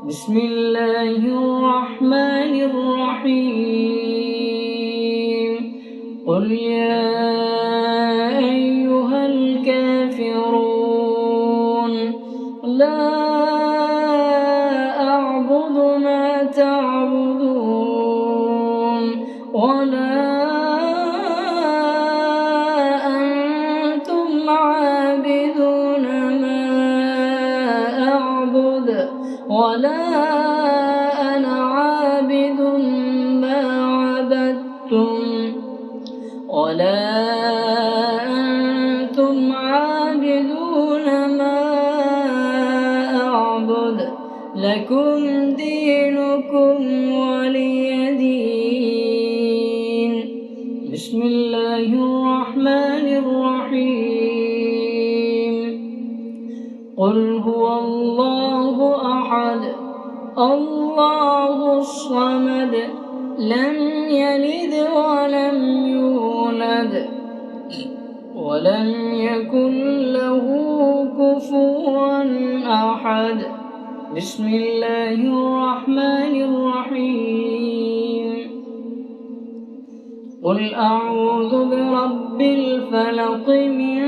بسم الله الرحمن الرحيم قل يا أيها الكافرون لا أعبد ما تعبدون ولا أنتم عابدون ما أعبد ولا أنا عابد ما عبدتم ولا أنتم عابدون ما أعبد لكم دينكم ولي دين. بسم الله الرحمن الرحيم قل هو الله أحد الله الصمد لم يلد ولم يولد ولم يكن له كفوا أحد. بسم الله الرحمن الرحيم قل أعوذ برب الفلق من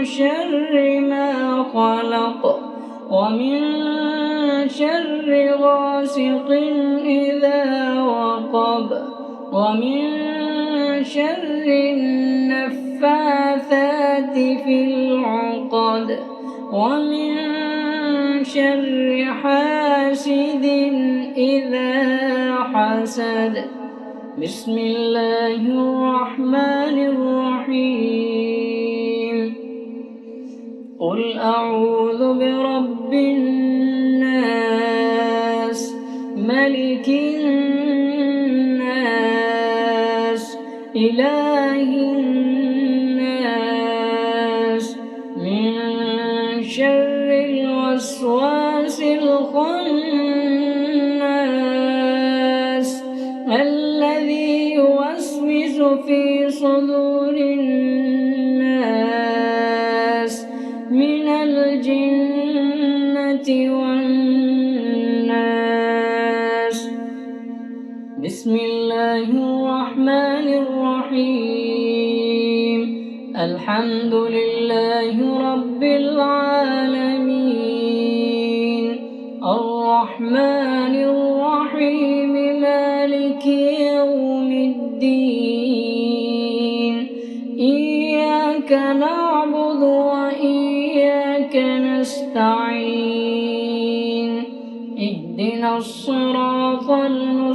شر ما خلق ومن شر غاسق إذا وقب ومن شر النفاثات في العقد ومن شر حاسد إذا حسد. بسم الله الرحمن الرحيم قل أعوذ برب الناس ملك الناس إله الناس من شر الوسواس الخناس الذي يوسوس في صدور الناس من الجنة والناس. بسم الله الرحمن الرحيم الحمد لله رب العالمين الرحمن الرحيم مالك يوم الدين إياك نعبد وإياك نستعين اهدنا الصراط المستقيم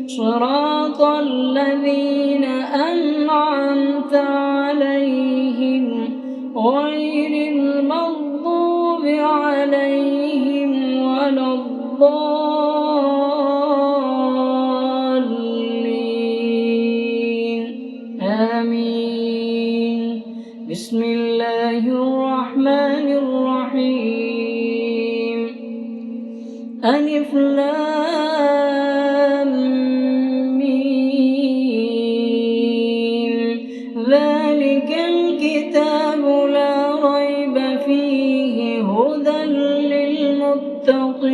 صراط الذين أنعمت عليهم غير المغضوب عليهم ولا الضالين آمين. بسم الله الرحمن الرحيم ألف لام ميم ذلك الكتاب لا ريب فيه هدى للمتقين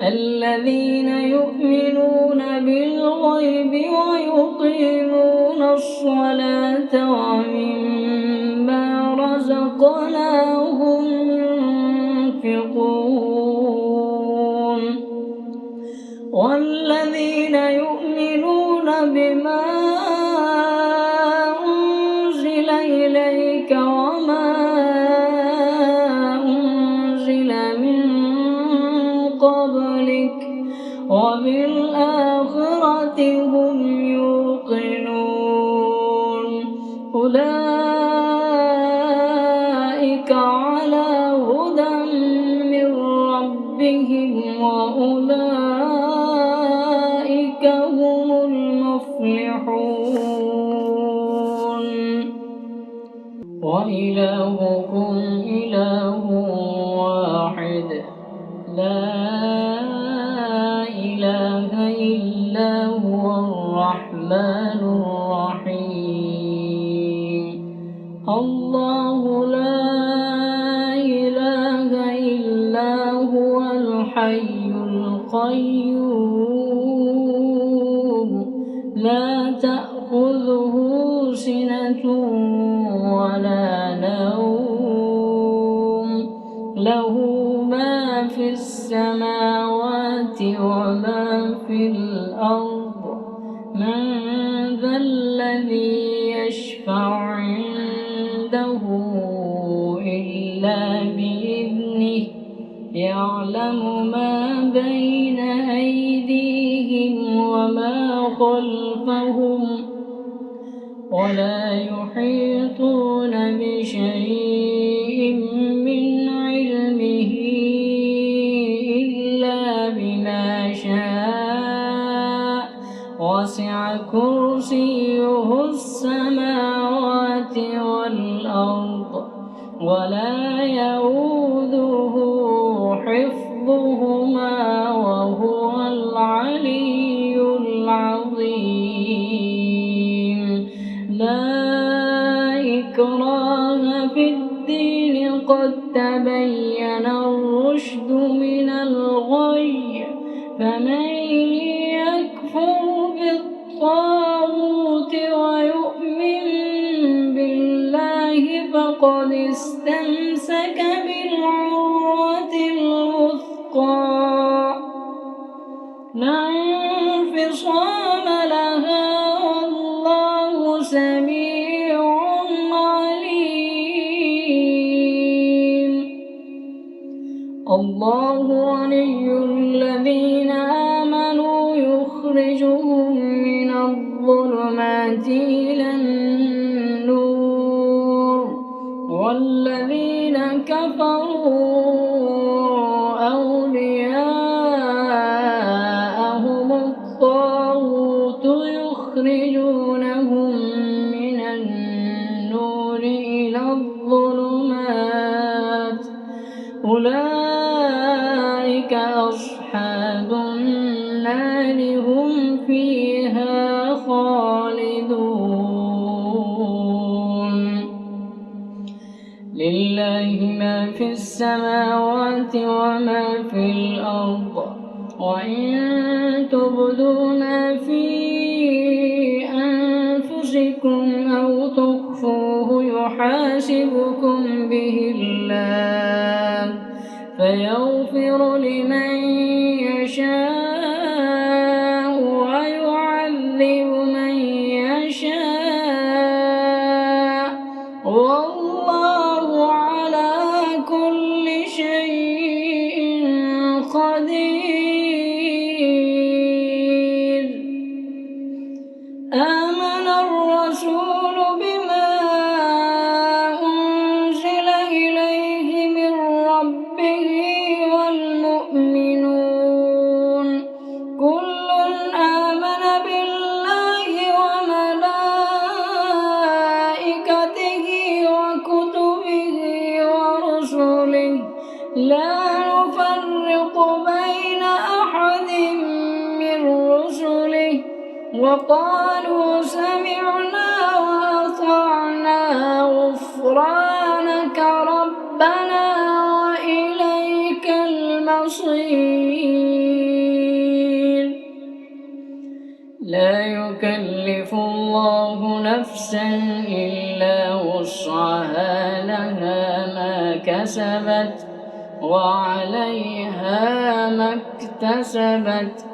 الذين يؤمنون بالغيب ويقيمون الصلاة ومما رزقناهم ينفقون والذين يؤمنون بما أنزل إليك وما أنزل من قبلك وبالآخرة هم يوقنون أولئك على هدى من ربهم وأولئك هم المفلحون. وإلهكم إله واحد لا إله إلا هو الرحمن الرحيم الله لا القيوم لا تأخذه سنة ولا نوم له ما في السماوات وما في الأرض من ذا الذي يشفع عنده إلا بإذنه يعلم ما بين أيديهم وما خلفهم ولا يحيطون بشيء من علمه إلا بما شاء وسع كرسيه السماوات والأرض ولا يؤوده حفظهما وهو العلي العظيم لا إكراه في الدين قد تبين الرشد من الغي فمن يكفر بالطاغوت ويؤمن بالله فقد استمسك بالعروة الوثقى لا انفصام لها والله سميع عليم الله ولي الذين آمنوا يخرجهم من الظلمات إلى النور والذين كفروا أولياءهم الطاغوت يخرجونهم من النور إلى الظلمات أولئك أصحاب النار هم فيها خالدون لله ما في السماوات وما في الأرض وإن تبدوا ما في أنفسكم أو تخفوه يحاسبكم به الله فيغفر لمن يشاء ويعذب من يشاء والله على كل شيء قدير آمن الرسول بما أنزل إليه من ربه والمؤمنون كل آمن بالله وملائكته وكتبه ورسله لا نفرق بين أحد من رسله وقالوا سمعنا وأطعنا غفرانك ربنا وإليك المصير لا يكلف الله نفسا إلا وسعها لها ما كسبت وعليها ما اكتسبت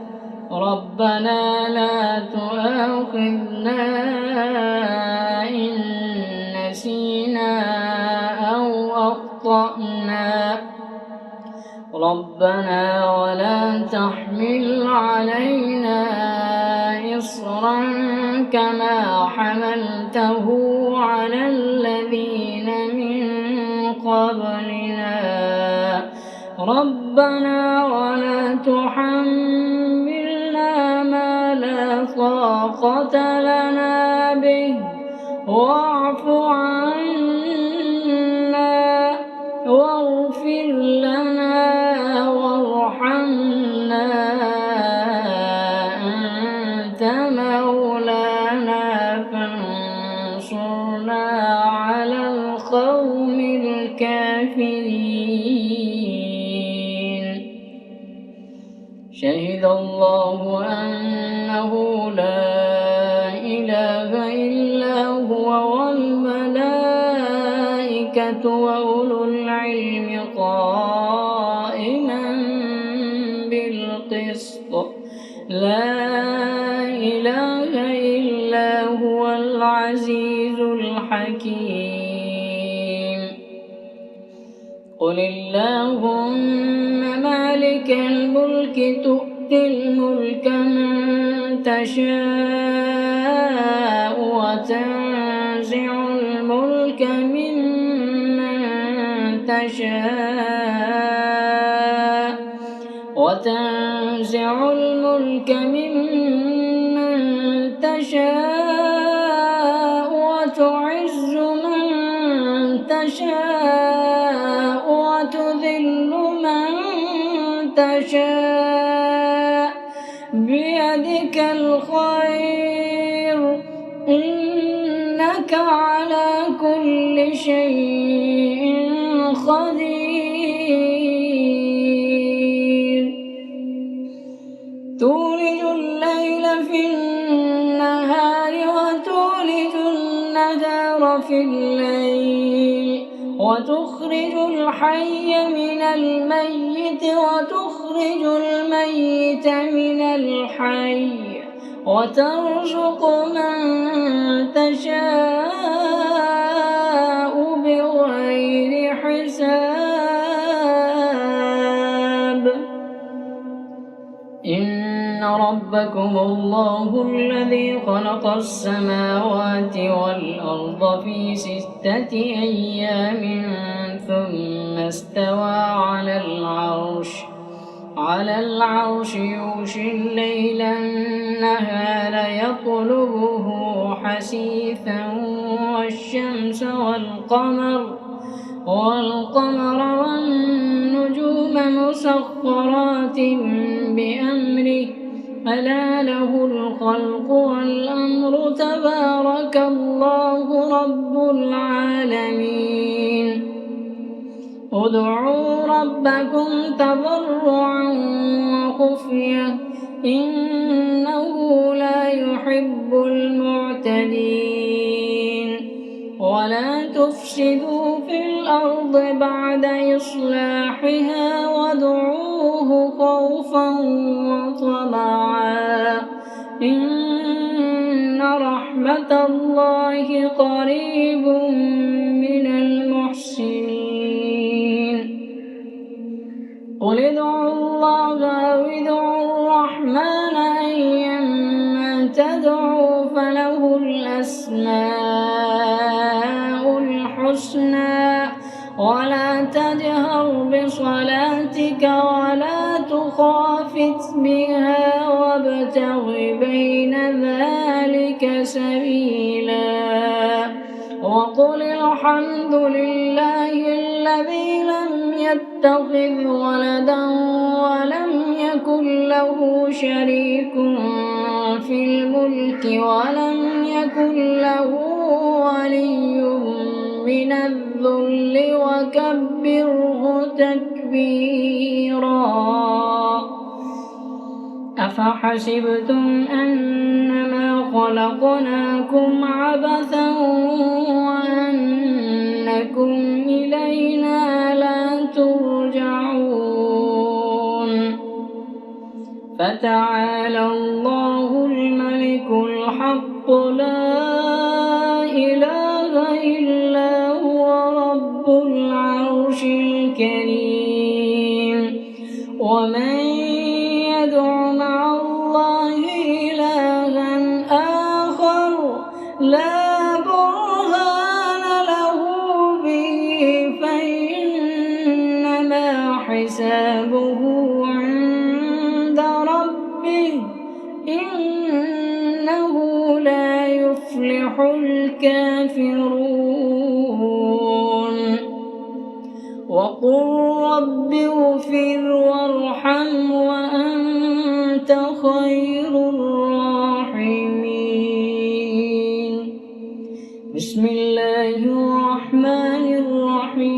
ربنا لا تؤاخذنا إن نسينا أو أخطأنا ربنا ولا تحمل علينا إصرا كما حملته على الذين من قبلنا ربنا ولا تحملنا ما لا طاقة لنا به واعف عنا واغفر لنا وارحمنا أنت مولانا فانصرنا على القوم الكافرين. شهد الله أنه لا إله إلا هو والملائكة وأولو العلم قائما بالقسط لا إله إلا هو العزيز الحكيم. قل اللهم مالك الملك تؤتي الملك من تشاء وتنزع الملك ممن تشاء وتعز من تشاء وتذل من تشاء بيدك الخير إنك على كل شيء قدير. تولج الليل في النهار وتولج النهار في الليل وتخرج الحي من الميت وتخرج الميت من الحي وترزق من تشاء بغير حساب. إن ربكم الله الذي خلق السماوات والأرض في 6 أيام ثم استوى على العرش يغشي الليل النهار يطلبه حثيثا والشمس والقمر والنجوم مسخرات بأمره ألا له الخلق والأمر تبارك الله رب العالمين. ادعوا ربكم تضرعا وخفية إنه لا يحب المعتدين. ولا تفسدوا في الأرض بعد إصلاحها وادعوه خوفا وطمعا إن رحمة الله قريب من المحسنين. قل ادعوا الله أو ادعوا الرحمن أيما تدعوا فله الأسماء الحسنى ولا تجهر بصلاتك ولا تخافت بها وابتغ بين ذلك سبيلا. وقل الحمد لله الذي لم يتخذ ولدا ولم يكن له شريك في الملك ولم يكن له ولي من الذل وكبره تكبيرا. أفحسبتم أنما خلقناكم عبثا وأنكم إلينا لا ترجعون. فتعالى الله الملك الحق لا إله إلا هو رب العرش الكريم. ومن يدع مع الله إلها آخر لا برهان له به فإنما حسابه عند ربه إنه لا يفلح الكافرون. وقل رب اغفر وارحم وأنت خير الراحمين. بسم الله الرحمن الرحيم.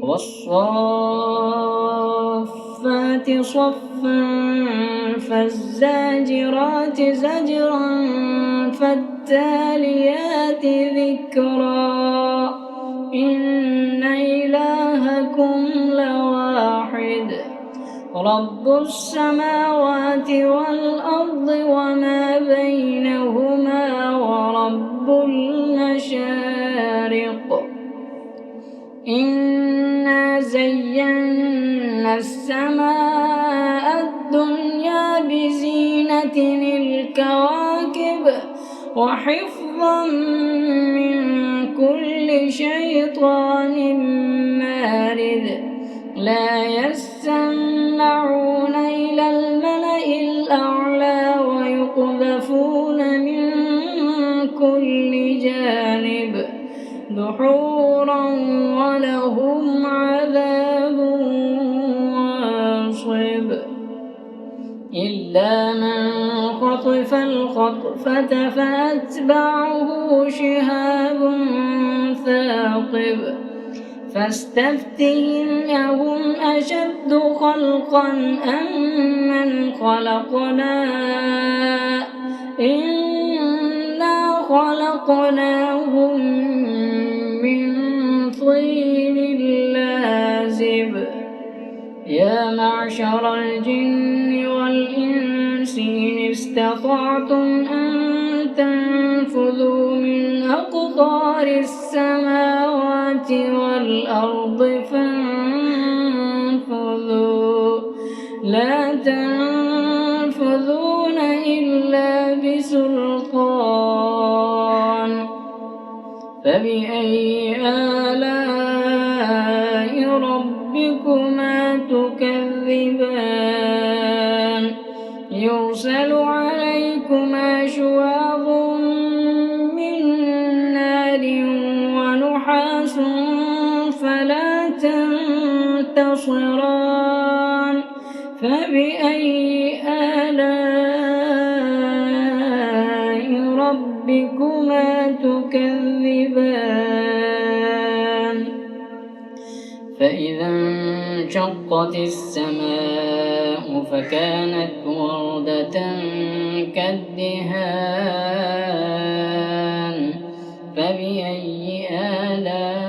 والصافات الصافات صفا فالزاجرات زجرا فالتاليات ذكرا إن إلهكم لواحد رب السماوات والأرض وما بينهما ورب المشارق إنا زينا السماء الدنيا بزينة الكواكب وحفظا من كل شيطان مارد لا يسمعون إلى الملأ الأعلى ويقذفون من كل جانب دحورا ولهم عذاب واصب إلا من خطف الخطفة فأتبعه شهاب ثاقب فاستفتهم أهم أشد خلقا أم من خلقنا إنا خلقناهم من طين لازب يا معشر الجن والإنس إن استطعتم أن تنفذوا من أقطار السماوات والأرض فانفذوا لا تنفذون إلا بسلطان فبأي آلاء ربكما تكذبان يرسل عليكما شواظ من نار ونحاس فلا تنتصران فبأي آلاء ربكما تكذبان فإذا انشقت السماء فكانت وردة كالدهان فبأي آلاء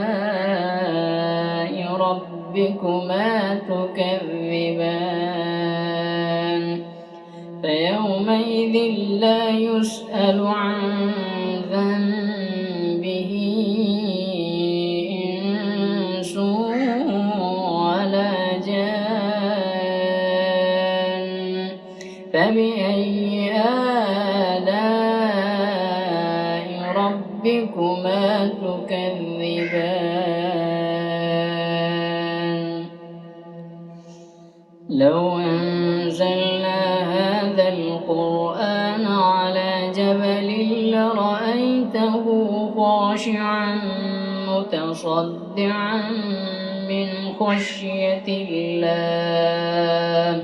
ربكما تكذبان فيومئذ لا يسأل عن ذنبه إنس ولا جان فبأي آلاء ربكما تكذبان لو أنزلنا هذا القرآن على جبل لرأيته خاشعا متصدعا من خشية الله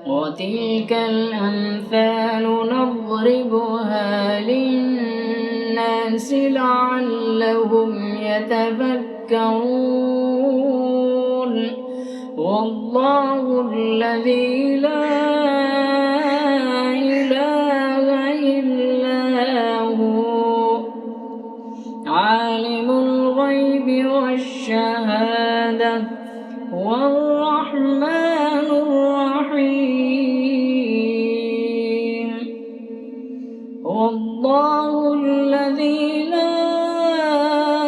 وتلك الأمثال نضربها للناس لعلهم يتفكرون والله الذي لا إله إلا هو عالم الغيب والشهادة هو الرحمن الرحيم والله الذي لا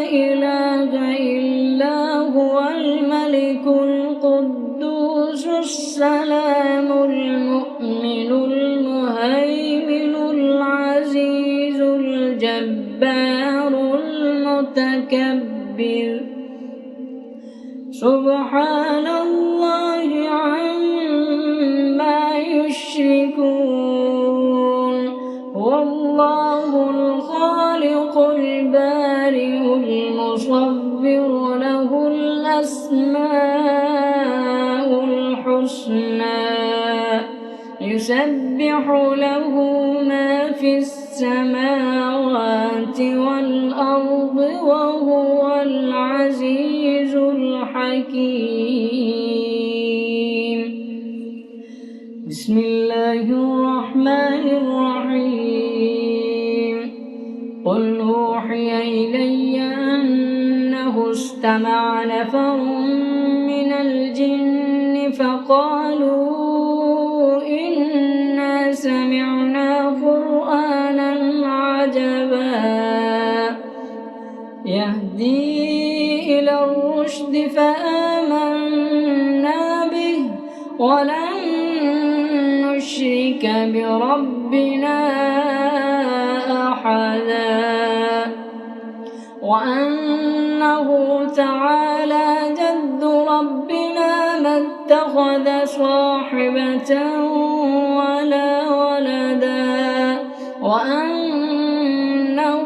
إله إلا هو الملك القدوس السلام المؤمن المهيمن العزيز الجبار المتكبر سبحان الله عما يشركون والله الخالق البارئ المصور له الأسماء الحسنى يسبح له ما في السماوات والأرض وهو العزيز الحكيم أنه استمع نفر من الجن فقالوا إنا سمعنا قرآنا عجبا يهدي إلى الرشد فآمنا به ولن نشرك بربنا أحدا وأنه تعالى جد ربنا ما اتخذ صاحبة ولا ولدا وأنه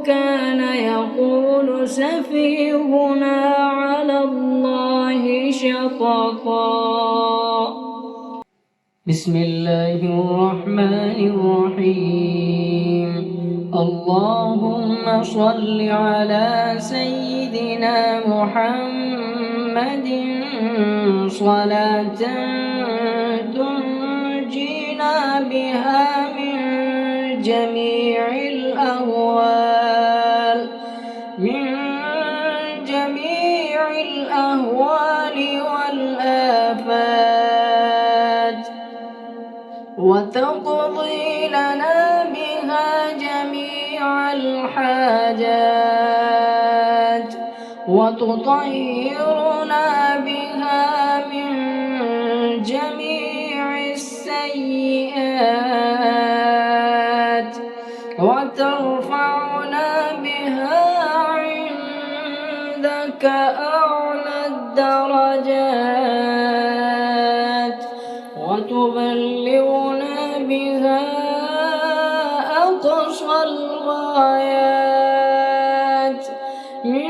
كان يقول سفيهنا على الله شططا. بسم الله الرحمن الرحيم. اللهم صل على سيدنا محمد صلاة تنجينا بها من جميع الأهوال والآفات وتقضي لنا بها جميع الحاجات وتطهرنا بها من جميع السيئات وترفعنا بها عندك أعلى الدرجات وتبلغنا بها أقصى الغايات من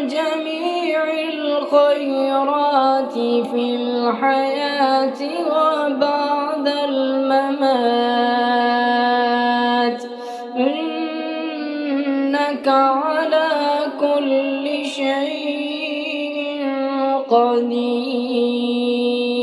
جميع الخيرات في الحياة وبعد الممات إنك على كل شيء قدير.